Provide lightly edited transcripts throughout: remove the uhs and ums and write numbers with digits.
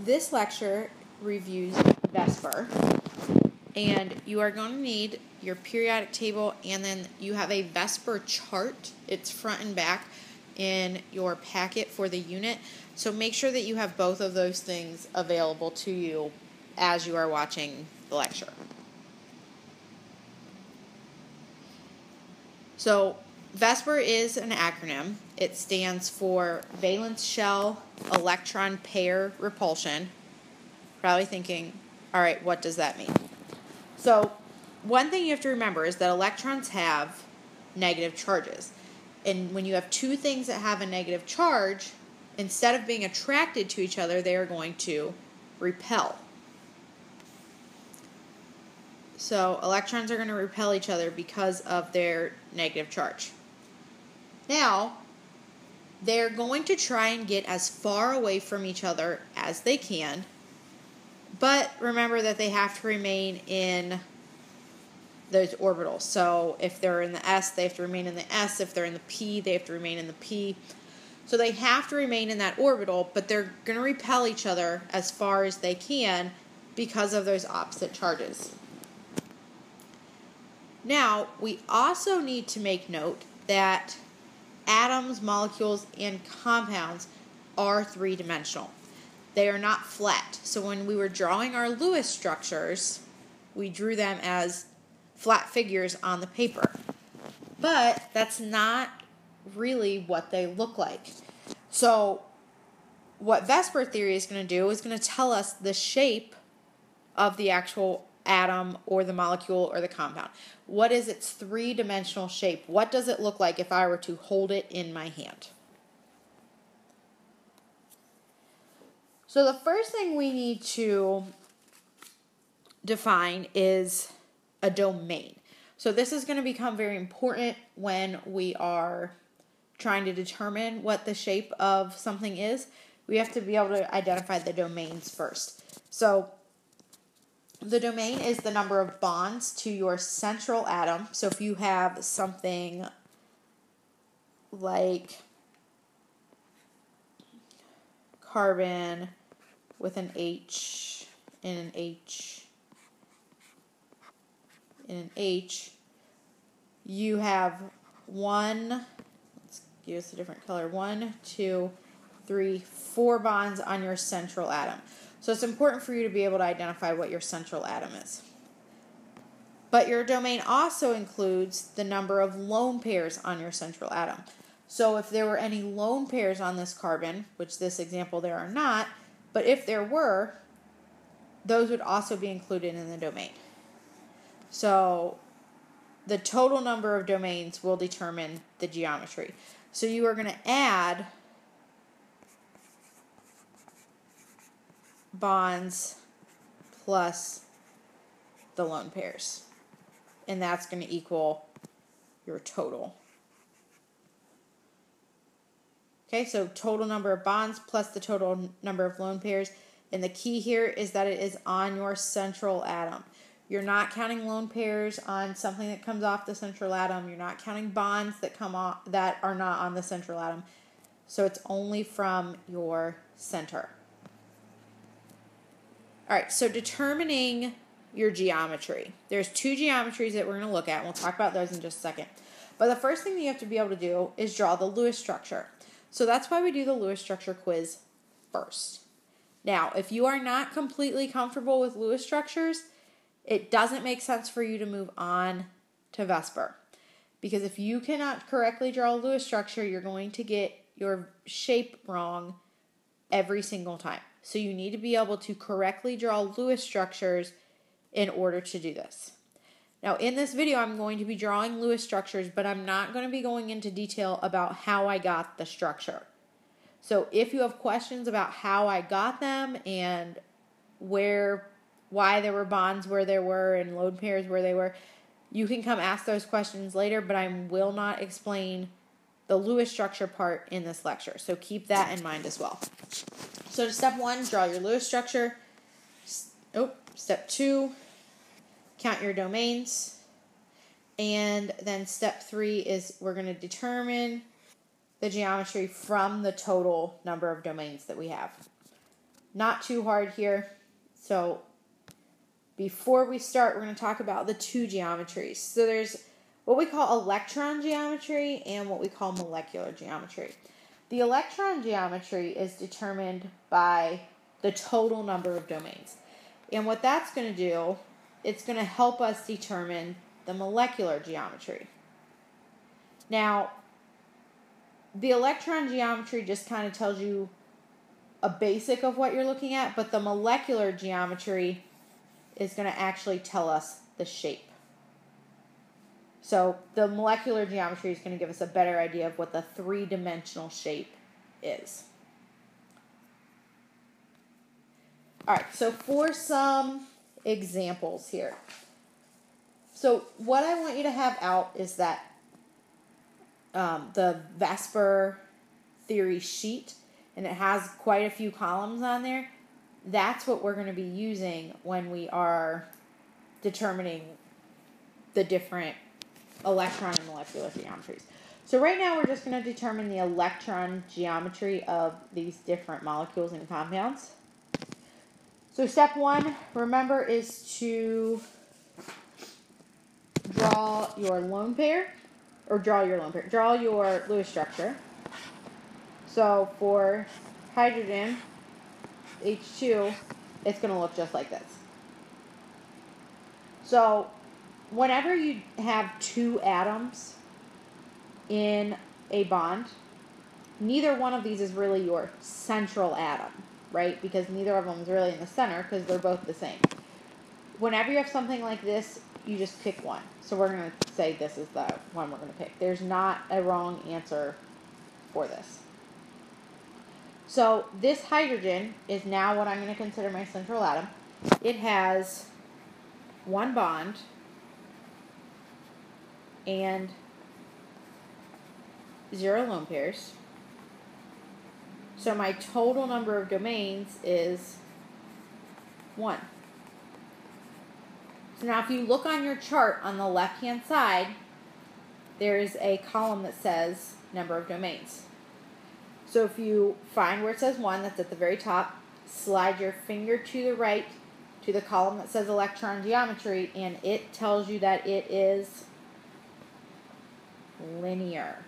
This lecture reviews Vsepr, and you are going to need your periodic table, and then you have a Vsepr chart. It's front and back in your packet for the unit, so make sure that you have both of those things available to you as you are watching the lecture. So Vsepr is an acronym. It stands for valence shell electron pair repulsion. Probably thinking, all right, what does that mean? So one thing you have to remember is that electrons have negative charges. And when you have two things that have a negative charge, instead of being attracted to each other, they are going to repel. So electrons are going to repel each other because of their negative charge. Now, they're going to try and get as far away from each other as they can, but remember that they have to remain in those orbitals. So if they're in the S, they have to remain in the S. If they're in the P, they have to remain in the P. So they have to remain in that orbital, but they're going to repel each other as far as they can because of those opposite charges. Now, we also need to make note that atoms, molecules, and compounds are three-dimensional. They are not flat. So when we were drawing our Lewis structures, we drew them as flat figures on the paper. But that's not really what they look like. So what Vsepr theory is going to do is going to tell us the shape of the actual atom or the molecule or the compound. What is its three-dimensional shape? What does it look like if I were to hold it in my hand? So the first thing we need to define is a domain. So this is going to become very important when we are trying to determine what the shape of something is. We have to be able to identify the domains first. So the domain is the number of bonds to your central atom. So if you have something like carbon with an H and an H and an H, you have let's use a different color, 1, 2, 3, 4 bonds on your central atom. So it's important for you to be able to identify what your central atom is. But your domain also includes the number of lone pairs on your central atom. So if there were any lone pairs on this carbon, which this example there are not, but if there were, those would also be included in the domain. So the total number of domains will determine the geometry. So you are going to add bonds plus the lone pairs, and that's going to equal your total. Okay, so total number of bonds plus the total number of lone pairs, and the key here is that it is on your central atom. You're not counting lone pairs on something that comes off the central atom. You're not counting bonds that come off that are not on the central atom. So it's only from your center. All right, so determining your geometry. There's two geometries that we're going to look at, and we'll talk about those in just a second. But the first thing that you have to be able to do is draw the Lewis structure. So that's why we do the Lewis structure quiz first. Now, if you are not completely comfortable with Lewis structures, it doesn't make sense for you to move on to Vsepr. Because if you cannot correctly draw a Lewis structure, you're going to get your shape wrong every single time. So you need to be able to correctly draw Lewis structures in order to do this. Now in this video I'm going to be drawing Lewis structures, but I'm not going to be going into detail about how I got the structure. So if you have questions about how I got them and why there were bonds where there were and lone pairs where they were, you can come ask those questions later, but I will not explain the Lewis structure part in this lecture. So keep that in mind as well. So to step 1, draw your Lewis structure. Step 2, count your domains. And then step 3 is we're going to determine the geometry from the total number of domains that we have. not too hard here. So before we start, we're going to talk about the two geometries. So there's what we call electron geometry and what we call molecular geometry. The electron geometry is determined by the total number of domains. And what that's going to do, it's going to help us determine the molecular geometry. Now, the electron geometry just kind of tells you a basic of what you're looking at, but the molecular geometry is going to actually tell us the shape. So the molecular geometry is going to give us a better idea of what the three-dimensional shape is. All right, so for some examples here. So what I want you to have out is that the Vsepr theory sheet, and it has quite a few columns on there. That's what we're going to be using when we are determining the different electron and molecular geometries. So right now we're just going to determine the electron geometry of these different molecules and compounds. So step one, remember, is to draw your lone pair, draw your Lewis structure. So for hydrogen, H2, it's going to look just like this. So whenever you have two atoms in a bond, neither one of these is really your central atom, right? Because neither of them is really in the center because they're both the same. Whenever you have something like this, you just pick one. So we're going to say this is the one we're going to pick. There's not a wrong answer for this. So this hydrogen is now what I'm going to consider my central atom. It has one bond and 0 lone pairs. So my total number of domains is 1. So now if you look on your chart on the left-hand side, there is a column that says number of domains. So if you find where it says 1, that's at the very top, slide your finger to the right to the column that says electron geometry, and it tells you that it is linear.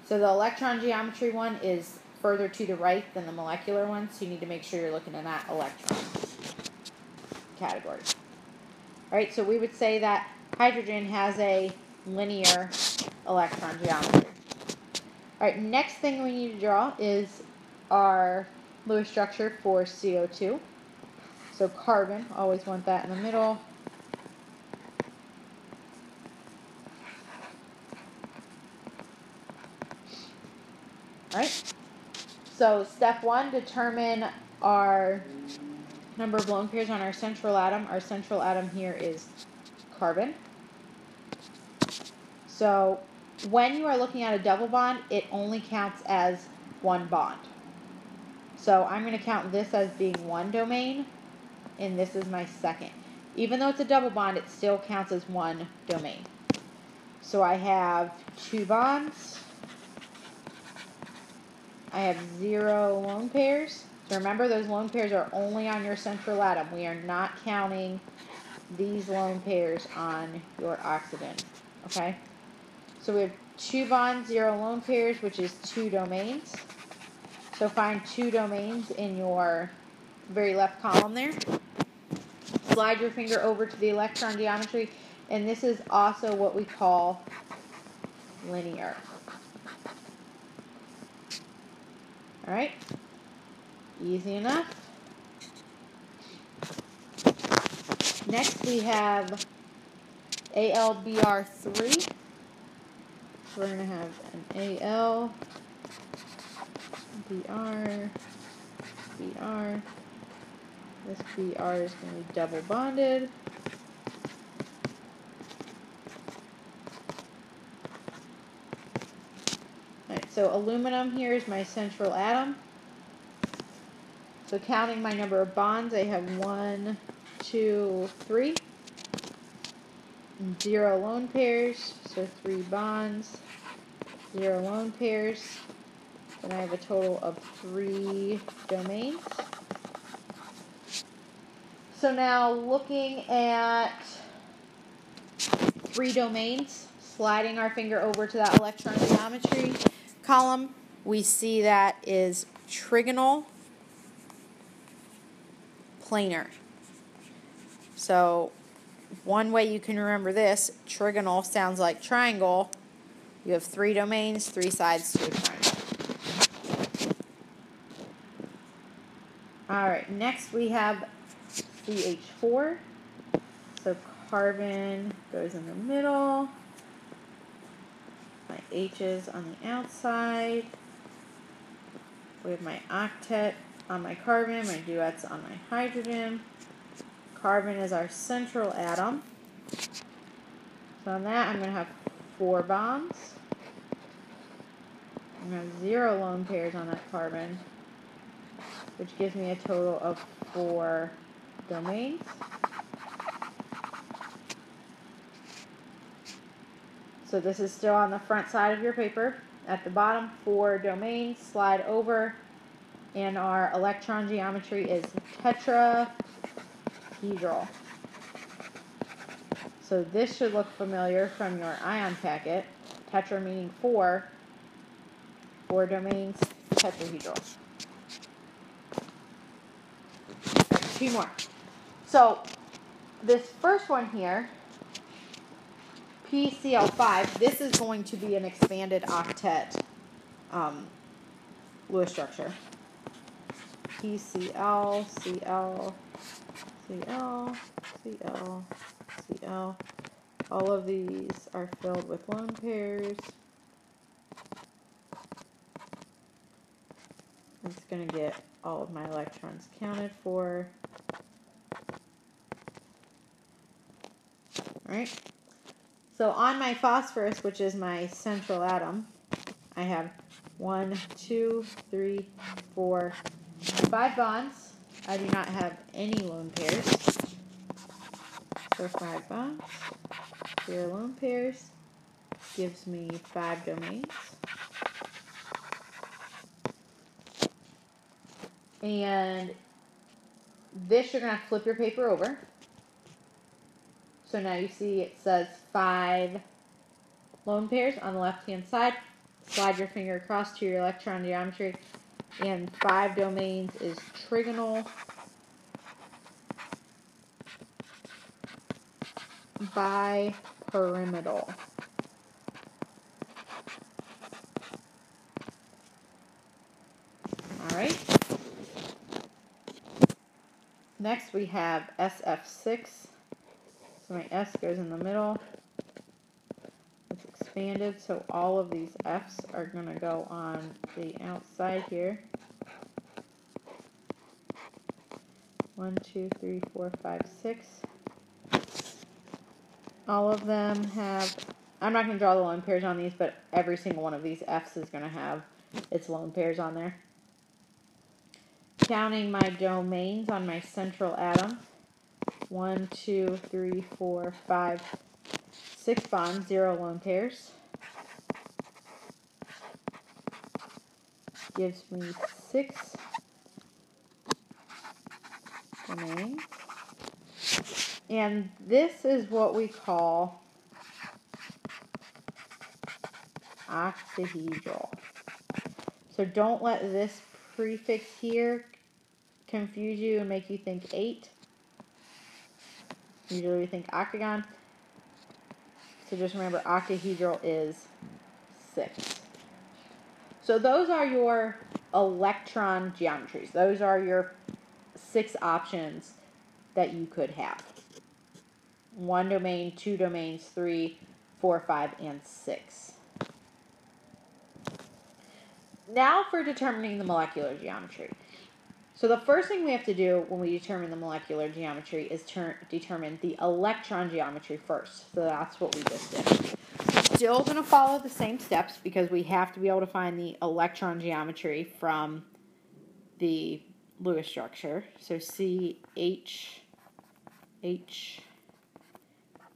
So the electron geometry one is further to the right than the molecular one, so you need to make sure you're looking in that electron category. All right, so we would say that hydrogen has a linear electron geometry. All right, next thing we need to draw is our Lewis structure for CO2. So carbon, always want that in the middle. All right, so step one, determine our number of lone pairs on our central atom. Our central atom here is carbon. So when you are looking at a double bond, it only counts as one bond. So I'm going to count this as being one domain, and this is my second. Even though it's a double bond, it still counts as one domain. So I have 2 bonds. I have 0 lone pairs. So remember, those lone pairs are only on your central atom. We are not counting these lone pairs on your oxygen. Okay? So we have 2 bonds, 0 lone pairs, which is 2 domains. So find 2 domains in your very left column there. Slide your finger over to the electron geometry, and this is also what we call linear. All right? Easy enough. Next we have AlBr3. We're going to have an Al, Br, Br. This Br is going to be double bonded. Alright, so aluminum here is my central atom. So counting my number of bonds, I have 1, 2, 3. 0 lone pairs, so 3 bonds, 0 lone pairs. Then I have a total of 3 domains. So now looking at 3 domains, sliding our finger over to that electron geometry column, we see that is trigonal planar. So one way you can remember this, trigonal sounds like triangle. You have 3 domains, 3 sides to a triangle. All right, next we have CH4. So carbon goes in the middle. My H's on the outside. We have my octet on my carbon, my duets on my hydrogen. Carbon is our central atom. So on that, I'm going to have 4 bonds. I'm going to have 0 lone pairs on that carbon, which gives me a total of 4 domains. So this is still on the front side of your paper. At the bottom, 4 domains, slide over, and our electron geometry is tetrahedral. So this should look familiar from your ion packet. Tetra meaning 4. 4 domains, tetrahedral. Right, 2 more. So this first one here, PCl5, this is going to be an expanded octet Lewis structure. PCl, Cl, Cl, Cl, Cl. All of these are filled with lone pairs. It's going to get all of my electrons counted for. Alright. So on my phosphorus, which is my central atom, I have 1, 2, 3, 4, 5 bonds. I do not have any lone pairs. So 5 bonds, 0 lone pairs, gives me 5 domains. And this, you're going to have to flip your paper over. So now you see it says 5 lone pairs on the left-hand side. Slide your finger across to your electron geometry. And 5 domains is trigonal, bipyramidal. Alright. Next we have SF6. So my S goes in the middle. It's expanded, so all of these F's are going to go on the outside here. 1, 2, 3, 4, 5, 6. All of them have, I'm not going to draw the lone pairs on these, but every single one of these F's is going to have its lone pairs on there. Counting my domains on my central atom. 1, 2, 3, 4, 5, 6 bonds, 0 lone pairs. Gives me 6 domains. And this is what we call octahedral. So don't let this prefix here confuse you and make you think 8. Usually we think octagon. So just remember, octahedral is 6. So those are your electron geometries. Those are your 6 options that you could have. 1 domain, 2 domains, 3, 4, 5, and 6. Now for determining the molecular geometry. So the first thing we have to do when we determine the molecular geometry is determine the electron geometry first. So that's what we just did. Still going to follow the same steps because we have to be able to find the electron geometry from the Lewis structure. So C, H, H,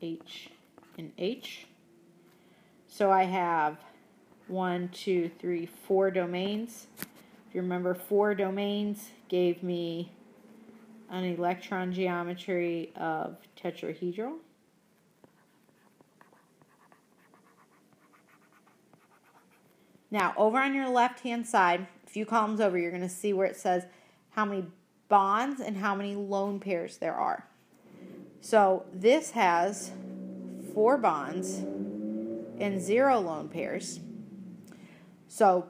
H, and H. So I have 4 domains. If you remember, 4 domains gave me an electron geometry of tetrahedral. Now, over on your left-hand side, a few columns over, you're going to see where it says how many bonds and how many lone pairs there are. So this has 4 bonds and 0 lone pairs. So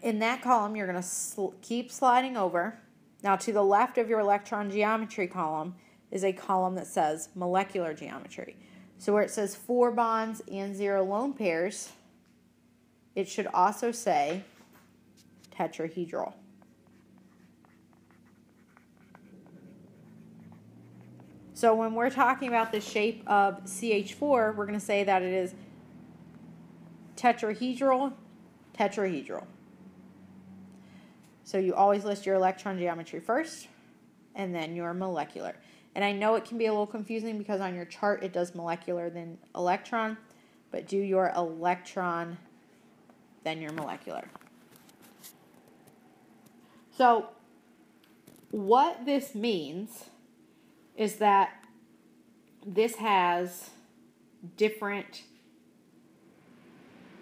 in that column, you're going to keep sliding over. Now, to the left of your electron geometry column is a column that says molecular geometry. So where it says 4 bonds and 0 lone pairs, it should also say tetrahedral. So when we're talking about the shape of CH4, we're going to say that it is tetrahedral, tetrahedral. So you always list your electron geometry first, and then your molecular. And I know it can be a little confusing because on your chart it does molecular then electron, but do your electron then your molecular. So what this means is that this has different,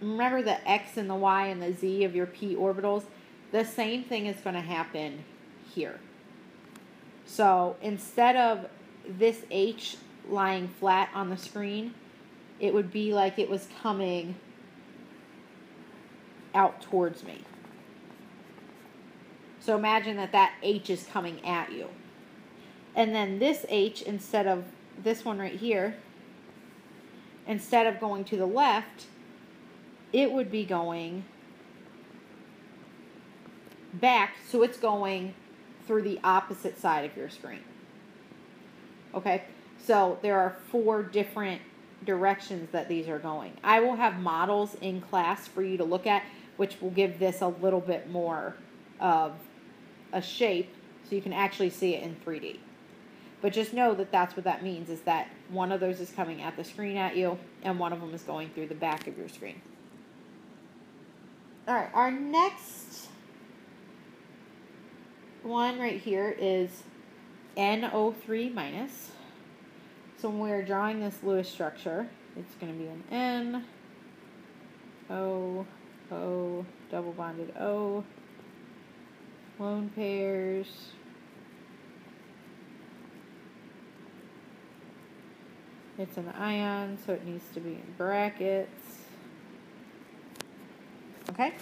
remember the X and the Y and the Z of your p orbitals? The same thing is going to happen here. So instead of this H lying flat on the screen, it would be like it was coming out towards me. So imagine that that H is coming at you. And then this H, instead of this one right here, instead of going to the left, it would be going back, so it's going through the opposite side of your screen. Okay, so there are 4 different directions that these are going. I will have models in class for you to look at, which will give this a little bit more of a shape so you can actually see it in 3D. But just know that that's what that means, is that one of those is coming at the screen at you, and one of them is going through the back of your screen. All right, our next one right here is NO3 minus. So when we're drawing this Lewis structure, it's going to be an N, O, O, double bonded O, lone pairs, it's an ion, so it needs to be in brackets. Okay,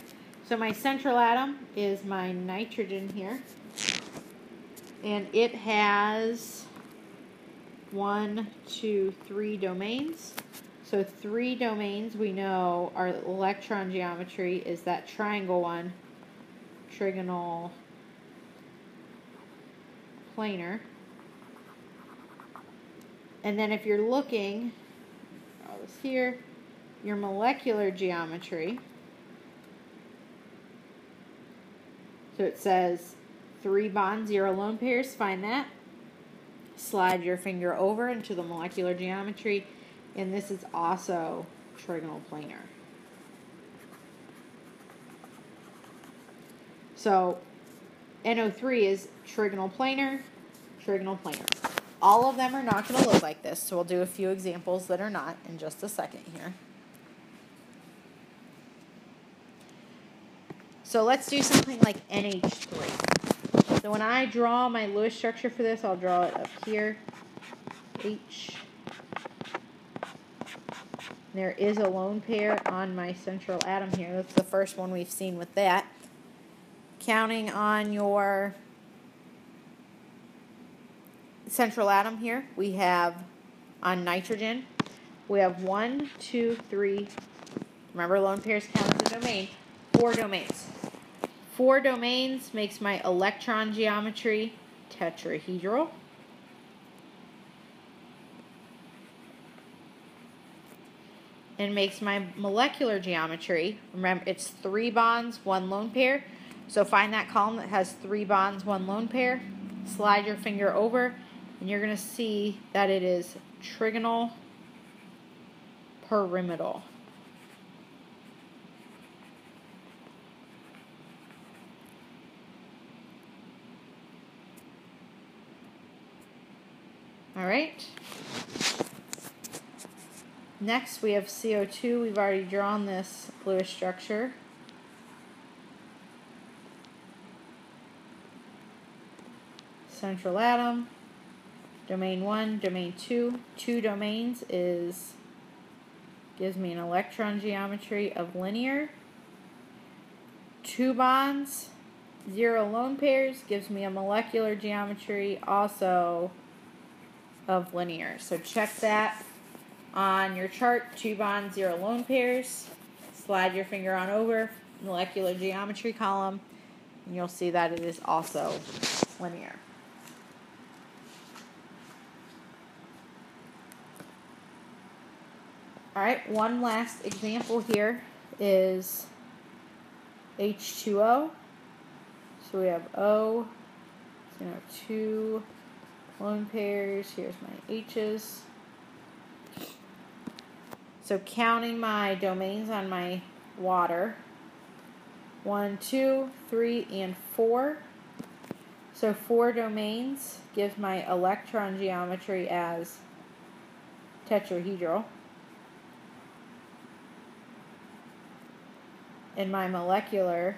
so my central atom is my nitrogen here, and it has 1, 2, 3 domains. So 3 domains, we know our electron geometry is that triangle one, trigonal planar. And then if you're looking, draw this here, your molecular geometry. So it says 3 bonds, 0 lone pairs, find that. Slide your finger over into the molecular geometry, and this is also trigonal planar. So NO3 is trigonal planar, trigonal planar. All of them are not going to look like this, so we'll do a few examples that are not in just a second here. So let's do something like NH3. So when I draw my Lewis structure for this, I'll draw it up here, H. There is a lone pair on my central atom here. That's the first one we've seen with that. Counting on your central atom here, we have on nitrogen, we have 1, 2, 3, remember lone pairs count as a domain, 4 domains. 4 domains makes my electron geometry tetrahedral. And makes my molecular geometry, remember it's 3 bonds, 1 lone pair. So find that column that has 3 bonds, 1 lone pair, slide your finger over, and you're going to see that it is trigonal pyramidal. All right. Next, we have CO2. We've already drawn this Lewis structure. Central atom, domain 1, domain 2. 2 domains gives me an electron geometry of linear. 2 bonds, 0 lone pairs gives me a molecular geometry also of linear. So check that on your chart. 2 bonds, 0 lone pairs. Slide your finger on over molecular geometry column, and you'll see that it is also linear. All right, one last example here is H2O. So we have O, 2 lone pairs. Here's my H's. So counting my domains on my water, 1, 2, 3, and 4. So 4 domains gives my electron geometry as tetrahedral. In my molecular,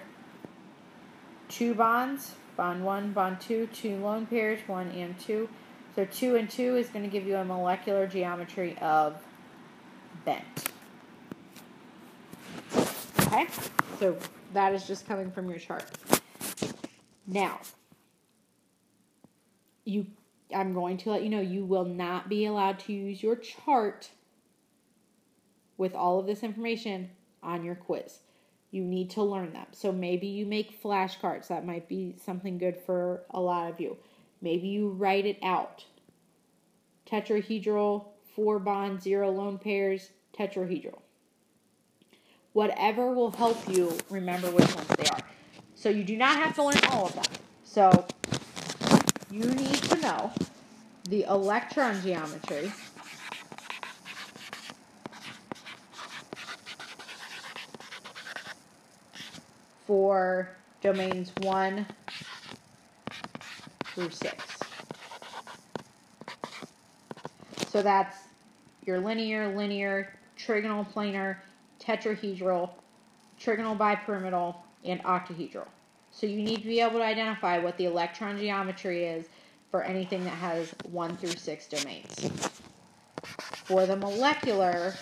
2 bonds, bond 1, bond 2, 2 lone pairs, 1 and 2. So 2 and 2 is going to give you a molecular geometry of bent. Okay, so that is just coming from your chart. Now, I'm going to let you know you will not be allowed to use your chart with all of this information on your quiz. You need to learn them. So maybe you make flashcards. That might be something good for a lot of you. Maybe you write it out. Tetrahedral, 4 bonds, 0 lone pairs, tetrahedral. Whatever will help you remember which ones they are. So you do not have to learn all of them. So you need to know the electron geometry for domains 1 through 6. So that's your linear, trigonal planar, tetrahedral, trigonal bipyramidal, and octahedral. So you need to be able to identify what the electron geometry is for anything that has 1 through 6 domains. For the molecular,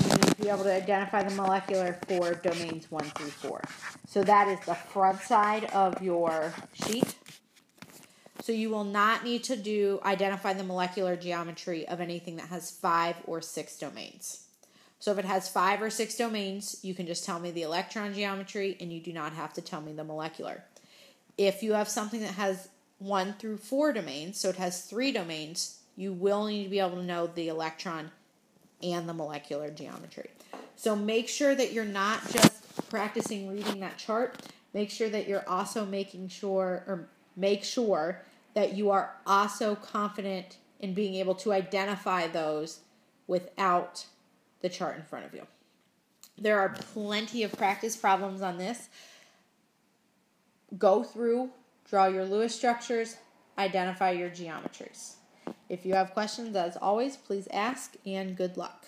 you need to be able to identify the molecular for domains 1 through 4. So that is the front side of your sheet. So you will not need to identify the molecular geometry of anything that has 5 or 6 domains. So if it has 5 or 6 domains, you can just tell me the electron geometry and you do not have to tell me the molecular. If you have something that has 1 through 4 domains, so it has 3 domains, you will need to be able to know the electron and the molecular geometry. So make sure that you're not just practicing reading that chart. Make sure that you're also make sure that you are also confident in being able to identify those without the chart in front of you. There are plenty of practice problems on this. Go through, draw your Lewis structures, identify your geometries. If you have questions, as always, please ask, and good luck.